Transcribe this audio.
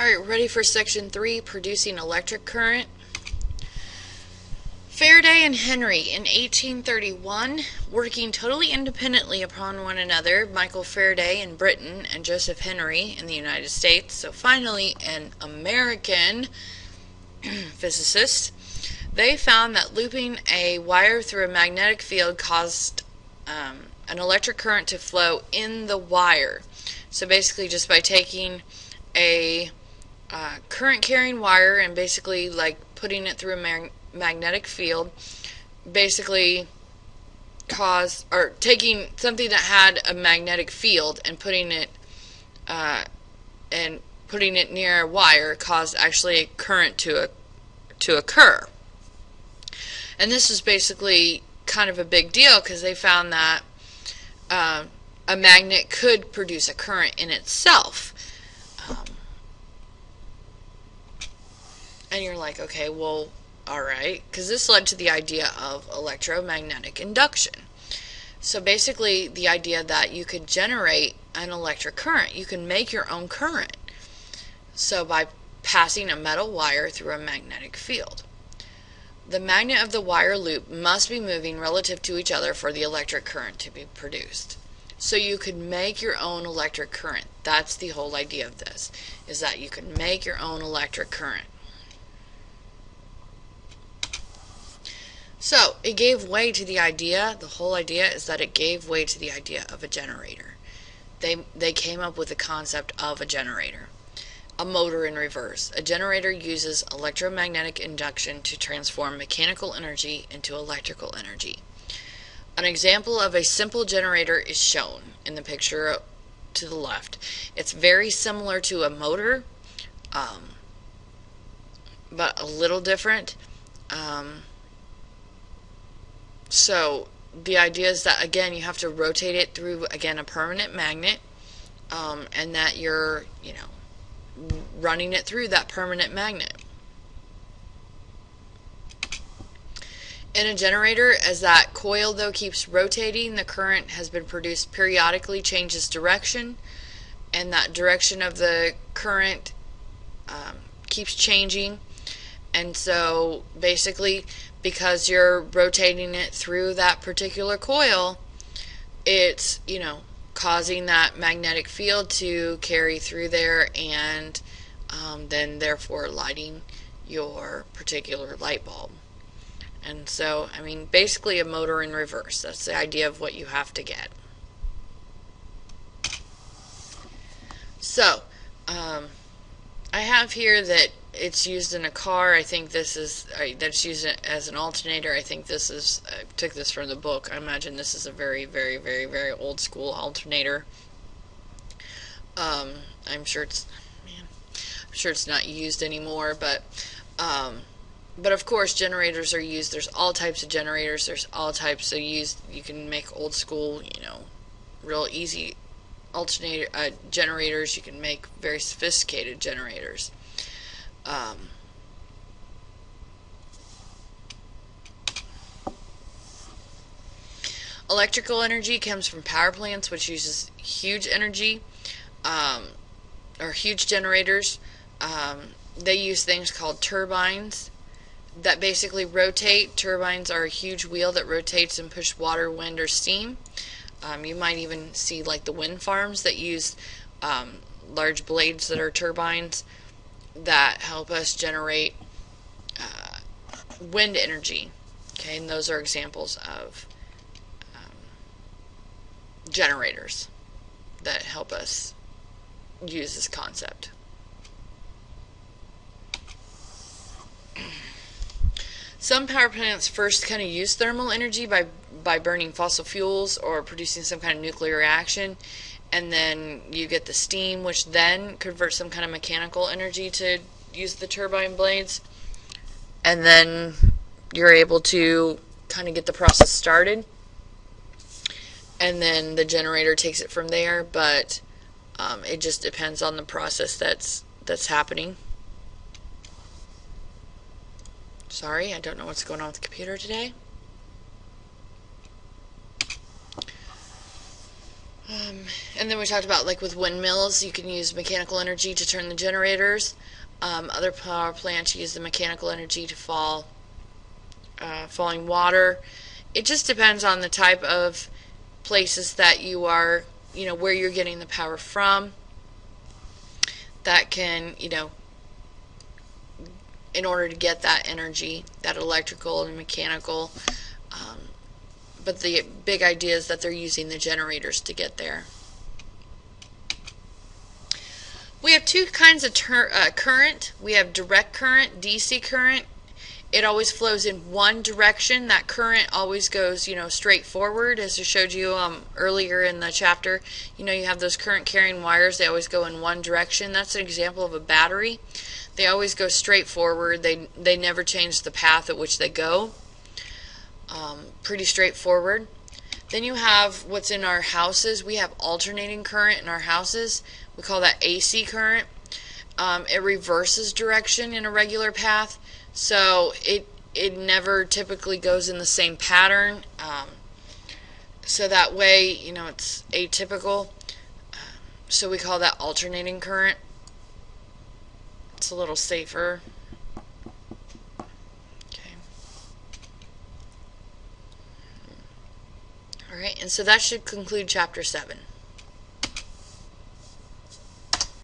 Alright, ready for section 3, producing electric current. Faraday and Henry in 1831, working totally independently upon one another, Michael Faraday in Britain and Joseph Henry in the United States, so finally an American physicist, they found that looping a wire through a magnetic field caused an electric current to flow in the wire. So basically just by taking a current carrying wire and basically like putting it through a magnetic field, basically taking something that had a magnetic field and putting it near a wire caused actually a current to occur. And this is basically kind of a big deal because they found that a magnet could produce a current in itself. And you're like, okay, well, alright, because this led to the idea of electromagnetic induction. So basically the idea that you could generate an electric current, you can make your own current. So by passing a metal wire through a magnetic field. The magnet of the wire loop must be moving relative to each other for the electric current to be produced. So you could make your own electric current. That's the whole idea of this, is that you can make your own electric current. So it gave way to the idea, the whole idea is that it gave way to the idea of a generator. They came up with the concept of a generator. A motor in reverse. A generator uses electromagnetic induction to transform mechanical energy into electrical energy. An example of a simple generator is shown in the picture to the left. It's very similar to a motor, but a little different. So the idea is that, again, you have to rotate it through, again, a permanent magnet, and that you're, running it through that permanent magnet. In a generator, as that coil, though, keeps rotating, the current has been produced periodically changes direction, and that direction of the current keeps changing. And so basically, because you're rotating it through that particular coil, it's, causing that magnetic field to carry through there, and then therefore lighting your particular light bulb. And so, basically a motor in reverse. That's the idea of what you have to get. So, I have here that it's used in a car. I think this is that's used as an alternator. I think this is, I took this from the book. I imagine this is a very, very, very, very old school alternator. I'm sure it's not used anymore, but of course generators are used. There's all types of generators. There's all types of used. You can make old school, real easy alternator generators. You can make very sophisticated generators. Electrical energy comes from power plants, which uses huge energy, or huge generators. They use things called turbines that basically rotate. Turbines are a huge wheel that rotates and pushes water, wind, or steam. You might even see like the wind farms that use large blades that are turbines that help us generate wind energy. Okay, and those are examples of generators that help us use this concept. Some power plants first kind of use thermal energy by burning fossil fuels or producing some kind of nuclear reaction, and then you get the steam, which then converts some kind of mechanical energy to use the turbine blades, and then you're able to kind of get the process started, and then the generator takes it from there. But it just depends on the process that's happening. Sorry, I don't know what's going on with the computer today. And then we talked about, like, with windmills, you can use mechanical energy to turn the generators. Other power plants use the mechanical energy to falling water. It just depends on the type of places that you are, where you're getting the power from. That can, in order to get that energy, that electrical and mechanical. But the big idea is that they're using the generators to get there. We have two kinds of current. We have direct current, DC current. It always flows in one direction. That current always goes, straight forward, as I showed you earlier in the chapter. You have those current carrying wires. They always go in one direction. That's an example of a battery. They always go straight forward. They never change the path at which they go. Pretty straightforward. Then you have what's in our houses. We have alternating current in our houses. We call that AC current. It reverses direction in a regular path, so it never typically goes in the same pattern. So that way, it's atypical. So we call that alternating current. It's a little safer. Alright, and so that should conclude Chapter 7.